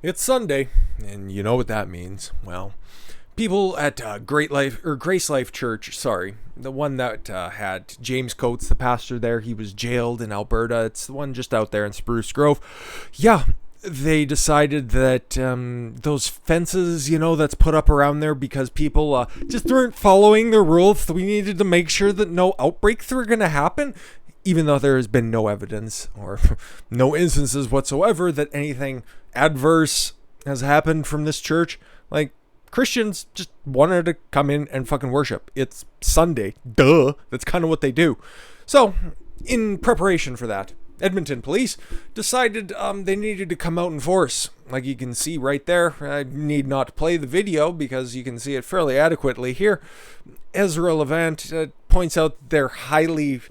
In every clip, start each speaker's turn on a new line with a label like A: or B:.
A: It's Sunday, and you know what that means. Well, people at GraceLife Church, the one that had James Coates, the pastor there, he was jailed in Alberta. It's the one just out there in Spruce Grove. Yeah, they decided that those fences, that's put up around there because people just weren't following the rules. We needed to make sure that no outbreaks were going to happen. Even though there has been no evidence or no instances whatsoever that anything adverse has happened from this church. Like, Christians just wanted to come in and fucking worship. It's Sunday. Duh. That's kind of what they do. So, in preparation for that, Edmonton Police decided they needed to come out in force. Like you can see right there, I need not play the video because you can see it fairly adequately here. Ezra Levant points out they're heavily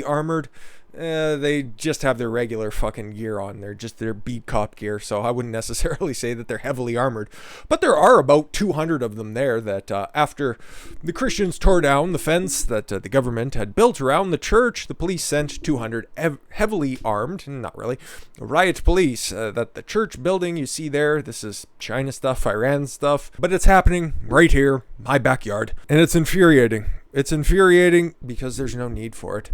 A: armored. They just have their regular fucking gear on. They're just their beat cop gear, so I wouldn't necessarily say that they're heavily armored. But there are about 200 of them there that after the Christians tore down the fence that the government had built around the church, the police sent 200 heavily armed, not really, riot police. That the church building you see there, this is China stuff, Iran stuff, but it's happening right here, my backyard. And it's infuriating. It's infuriating because there's no need for it.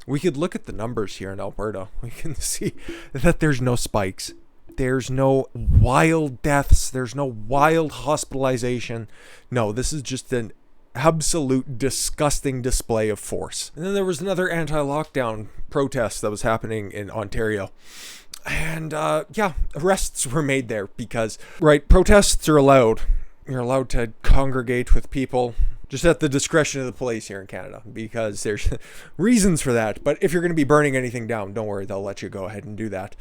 A: We could look at the numbers here in Alberta. We can see that there's no spikes. There's no wild deaths. There's no wild hospitalization. No, this is just an absolute disgusting display of force. And then there was another anti-lockdown protest that was happening in Ontario. And arrests were made there because, protests are allowed. You're allowed to congregate with people just at the discretion of the police here in Canada, because there's reasons for that. But if you're going to be burning anything down, don't worry, they'll let you go ahead and do that.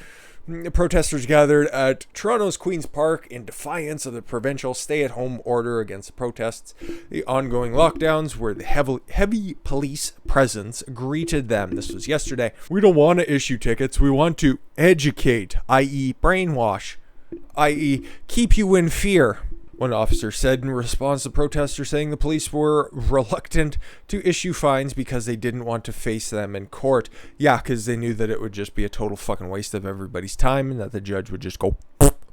A: The protesters gathered at Toronto's Queen's Park in defiance of the provincial stay-at-home order against the protests. The ongoing lockdowns where the heavy police presence greeted them. This was yesterday. We don't want to issue tickets. We want to educate, i.e. brainwash, i.e. keep you in fear. One officer said in response to protesters saying the police were reluctant to issue fines because they didn't want to face them in court. Yeah, because they knew that it would just be a total fucking waste of everybody's time and that the judge would just go,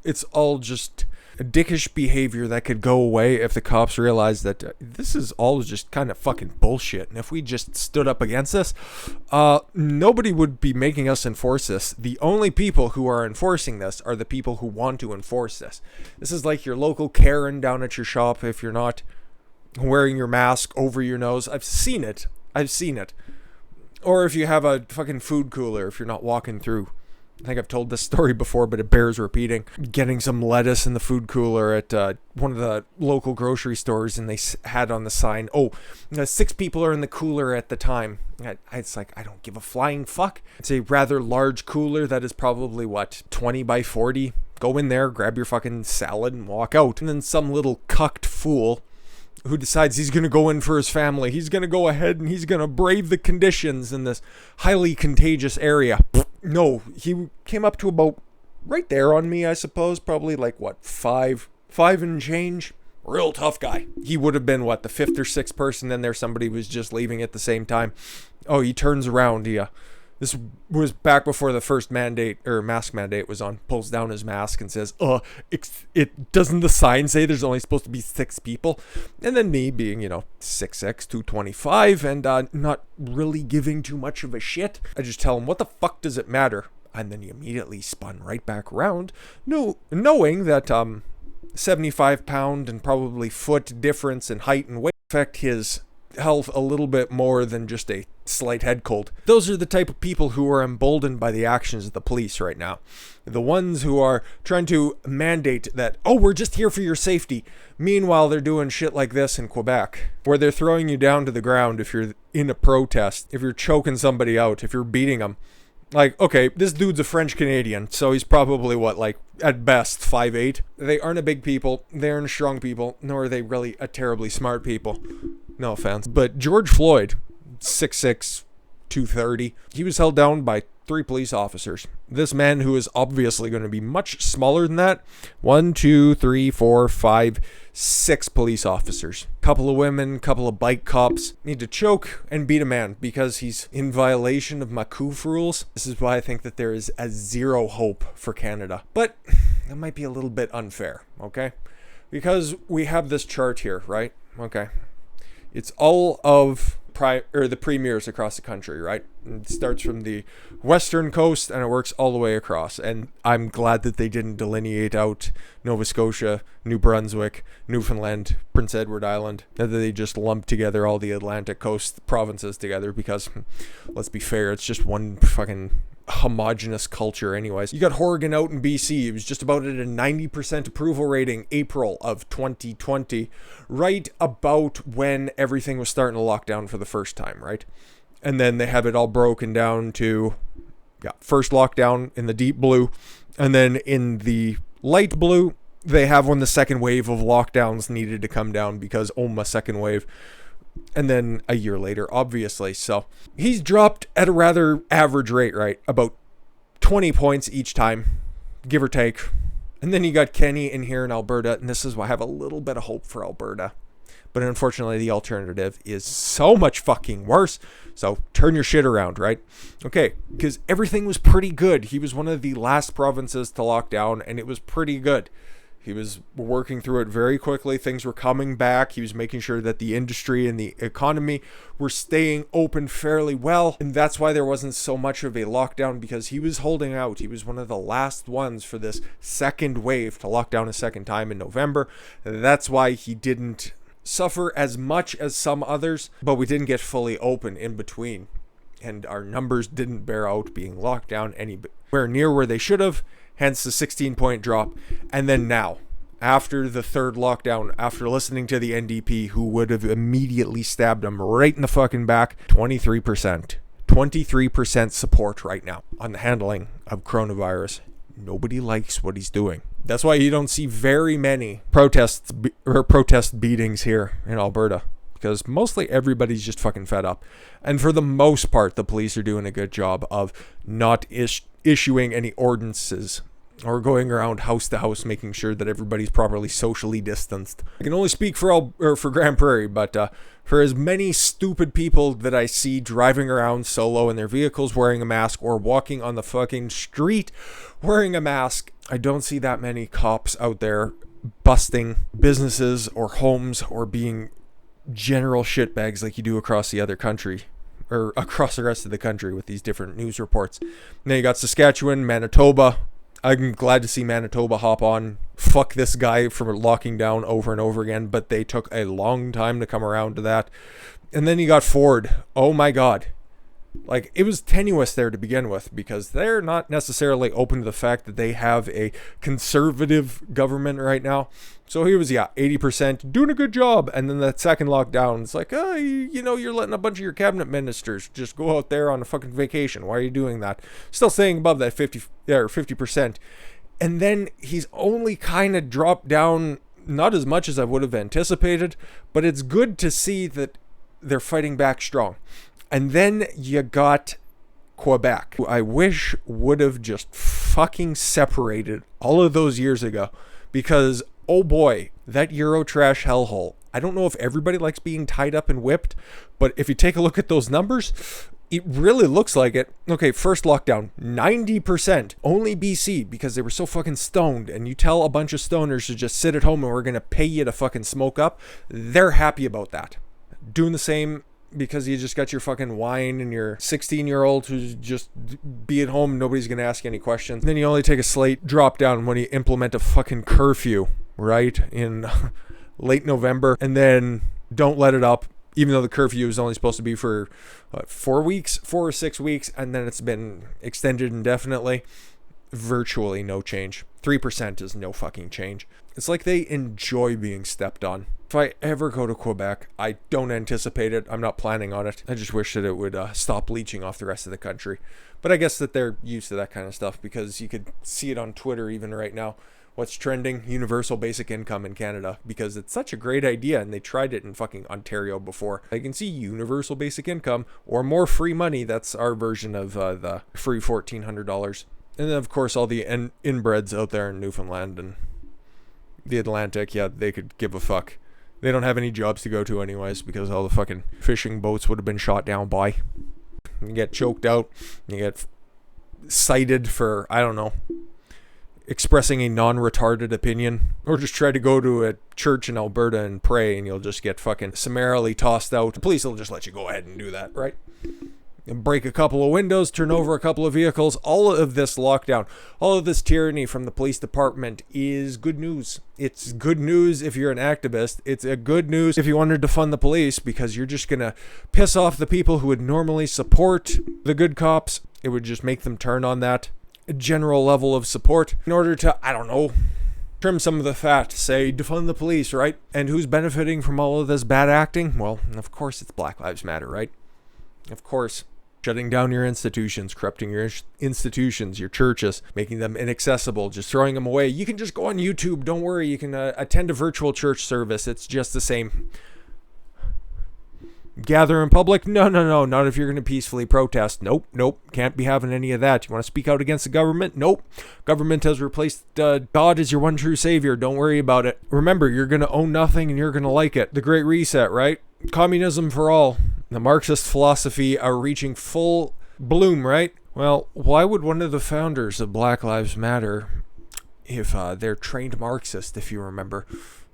A: it's all just a dickish behavior that could go away if the cops realized that this is all just kind of fucking bullshit. And if we just stood up against this, nobody would be making us enforce this. The only people who are enforcing this are the people who want to enforce this. This is like your local Karen down at your shop if you're not wearing your mask over your nose. I've seen it. Or if you have a fucking food cooler, if you're not walking through. I think I've told this story before, but it bears repeating. Getting some lettuce in the food cooler at one of the local grocery stores, and they had on the sign, 6 people are in the cooler at the time. It's like, I don't give a flying fuck. It's a rather large cooler that is probably, 20 by 40? Go in there, grab your fucking salad, and walk out. And then some little cucked fool who decides he's going to go in for his family. He's going to go ahead and he's going to brave the conditions in this highly contagious area. No, he came up to about right there on me, I suppose. Probably 5 and change. Real tough guy. He would have been, the 5th or 6th person in there. Somebody was just leaving at the same time. Oh, he turns around. This was back before the first mask mandate was on. Pulls down his mask and says, it doesn't the sign say there's only supposed to be 6 people? And then me being, 6'6", 225, and not really giving too much of a shit. I just tell him, what the fuck does it matter? And then he immediately spun right back around, knowing that 75-pound and probably foot difference in height and weight affect his health a little bit more than just a slight head cold. Those are the type of people who are emboldened by the actions of the police right now. The ones who are trying to mandate that, we're just here for your safety. Meanwhile, they're doing shit like this in Quebec, where they're throwing you down to the ground if you're in a protest, if you're choking somebody out, if you're beating them. Okay, this dude's a French Canadian, so he's probably at best 5'8". They aren't a big people, they aren't strong people, nor are they really a terribly smart people. No offense. But George Floyd, 6'6", 230, he was held down by 3 police officers. This man, who is obviously going to be much smaller than that, 1, 2, 3, 4, 5, 6 police officers. Couple of women, couple of bike cops need to choke and beat a man because he's in violation of Makuf rules. This is why I think that there is a zero hope for Canada. But that might be a little bit unfair, okay? Because we have this chart here, right? Okay. It's all of the premiers across the country, right? It starts from the western coast and it works all the way across. And I'm glad that they didn't delineate out Nova Scotia, New Brunswick, Newfoundland, Prince Edward Island. That they just lumped together all the Atlantic coast provinces together because, let's be fair, it's just one fucking homogenous culture anyways. You got Horgan out in BC. It was just about at a 90% approval rating April of 2020, right about when everything was starting to lock down for the first time, right? And then they have it all broken down to first lockdown in the deep blue, and then in the light blue they have when the second wave of lockdowns needed to come down because second wave. And then a year later, obviously. So he's dropped at a rather average rate, right? About 20 points each time, give or take. And then you got Kenny in here in Alberta. And this is why I have a little bit of hope for Alberta. But unfortunately, the alternative is so much fucking worse. So turn your shit around, right? Okay, because everything was pretty good. He was one of the last provinces to lock down, and it was pretty good. He was working through it very quickly. Things were coming back. He was making sure that the industry and the economy were staying open fairly well. And that's why there wasn't so much of a lockdown, because he was holding out. He was one of the last ones for this second wave to lock down a second time in November. That's why he didn't suffer as much as some others, but we didn't get fully open in between. And our numbers didn't bear out being locked down anywhere near where they should have. Hence the 16-point drop. And then now, after the third lockdown, after listening to the NDP, who would have immediately stabbed him right in the fucking back, 23%. 23% support right now on the handling of coronavirus. Nobody likes what he's doing. That's why you don't see very many protest beatings here in Alberta. Because mostly everybody's just fucking fed up. And for the most part, the police are doing a good job of not issuing any ordinances or going around house to house making sure that everybody's properly socially distanced. I can only speak for Grand Prairie, but for as many stupid people that I see driving around solo in their vehicles wearing a mask or walking on the fucking street wearing a mask, I don't see that many cops out there busting businesses or homes or being general shitbags like you do across the other country, or across the rest of the country with these different news reports. Now you got Saskatchewan, Manitoba. I'm glad to see Manitoba hop on. Fuck this guy for locking down over and over again, but they took a long time to come around to that. And then you got Ford. Oh my God. Like, it was tenuous there to begin with because they're not necessarily open to the fact that they have a conservative government right now. So he was, 80%, doing a good job. And then that second lockdown, it's like, you're letting a bunch of your cabinet ministers just go out there on a fucking vacation. Why are you doing that? Still staying above that 50%. And then he's only kind of dropped down, not as much as I would have anticipated, but it's good to see that they're fighting back strong. And then you got Quebec, who I wish would have just fucking separated all of those years ago. Because, oh boy, that Eurotrash hellhole. I don't know if everybody likes being tied up and whipped, but if you take a look at those numbers, it really looks like it. Okay, first lockdown, 90%. Only BC, because they were so fucking stoned. And you tell a bunch of stoners to just sit at home and we're going to pay you to fucking smoke up. They're happy about that. Doing the same because you just got your fucking wine and your 16-year-old who's just be at home. Nobody's going to ask any questions. And then you only take a slight drop down when you implement a fucking curfew, right? In late November. And then don't let it up, even though the curfew is only supposed to be for 4 or 6 weeks. And then it's been extended indefinitely. Virtually no change. 3% is no fucking change. It's like they enjoy being stepped on. If I ever go to Quebec, I don't anticipate it. I'm not planning on it. I just wish that it would stop leeching off the rest of the country. But I guess that they're used to that kind of stuff because you could see it on Twitter even right now. What's trending? Universal basic income in Canada, because it's such a great idea and they tried it in fucking Ontario before. I can see universal basic income or more free money. That's our version of the free $1,400. And then, of course, all the inbreds out there in Newfoundland and the Atlantic, yeah, they could give a fuck. They don't have any jobs to go to anyways because all the fucking fishing boats would have been shot down by. You get choked out. You get cited for, I don't know, expressing a non-retarded opinion, or just try to go to a church in Alberta and pray, and you'll just get fucking summarily tossed out. The police will just let you go ahead and do that, right? And break a couple of windows, turn over a couple of vehicles. All of this lockdown, all of this tyranny from the police department is good news. It's good news if you're an activist. It's a good news if you wanted to fund the police, because you're just gonna piss off the people who would normally support the good cops. It would just make them turn on that general level of support in order to, I don't know, trim some of the fat, say defund the police, right? And who's benefiting from all of this bad acting? Well, of course it's Black Lives Matter, right? Of course. Shutting down your institutions, corrupting your institutions, your churches, making them inaccessible, just throwing them away. You can just go on YouTube, don't worry, you can attend a virtual church service, it's just the same. Gather in public? No, not if you're going to peacefully protest. Nope, can't be having any of that. You want to speak out against the government? Nope. Government has replaced God as your one true savior. Don't worry about it. Remember, you're going to own nothing and you're going to like it. The Great Reset, right? Communism for all. The Marxist philosophy are reaching full bloom, right? Well, why would one of the founders of Black Lives Matter, if they're trained Marxist, if you remember,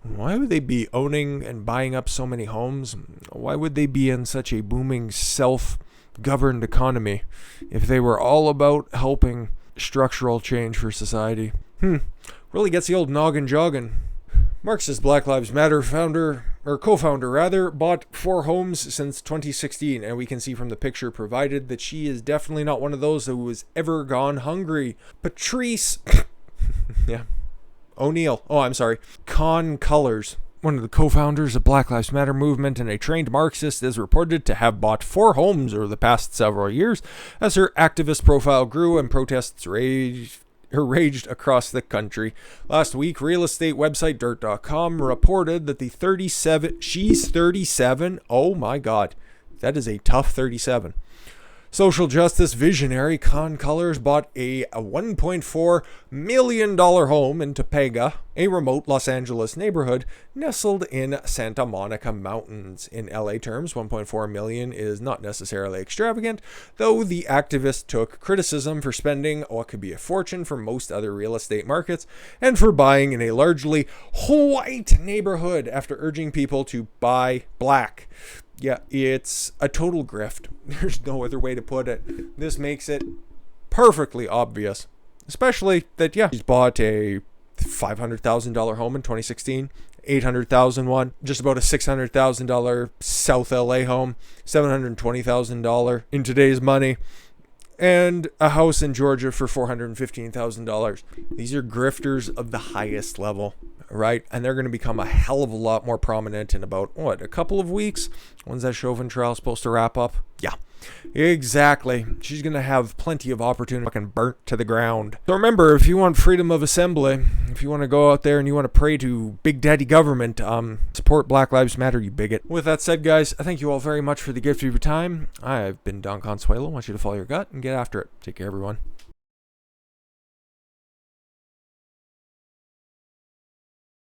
A: why would they be owning and buying up so many homes? Why would they be in such a booming self-governed economy if they were all about helping structural change for society? Really gets the old noggin jogging. Marxist Black Lives Matter co-founder bought 4 homes since 2016, and we can see from the picture provided that she is definitely not one of those who has ever gone hungry. Patrice yeah. O'Neill. Oh, I'm sorry. Khan-cullors, one of the co-founders of Black Lives Matter movement and a trained Marxist, is reported to have bought 4 homes over the past several years as her activist profile grew and protests raged across the country. Last week, real estate website dirt.com reported that she's 37. Oh my God, that is a tough 37. Social justice visionary khan-cullors bought a $1.4 million home in Topanga, a remote Los Angeles neighborhood nestled in Santa Monica Mountains. In LA terms, $1.4 million is not necessarily extravagant, though the activist took criticism for spending what could be a fortune for most other real estate markets and for buying in a largely white neighborhood after urging people to buy black. Yeah, it's a total grift. There's no other way to put it. This makes it perfectly obvious. Especially that, yeah, he's bought a $500,000 home in 2016, $800,000 one, just about a $600,000 South LA home, $720,000 in today's money, and a house in Georgia for $415,000. These are grifters of the highest level, right? And they're going to become a hell of a lot more prominent in about, a couple of weeks? When's that Chauvin trial supposed to wrap up? Yeah, exactly. She's going to have plenty of opportunity fucking burnt to the ground. So remember, if you want freedom of assembly, if you want to go out there and you want to pray to Big Daddy government, support Black Lives Matter, you bigot. With that said, guys, I thank you all very much for the gift of your time. I've been Don Consuelo. I want you to follow your gut and get after it. Take care, everyone.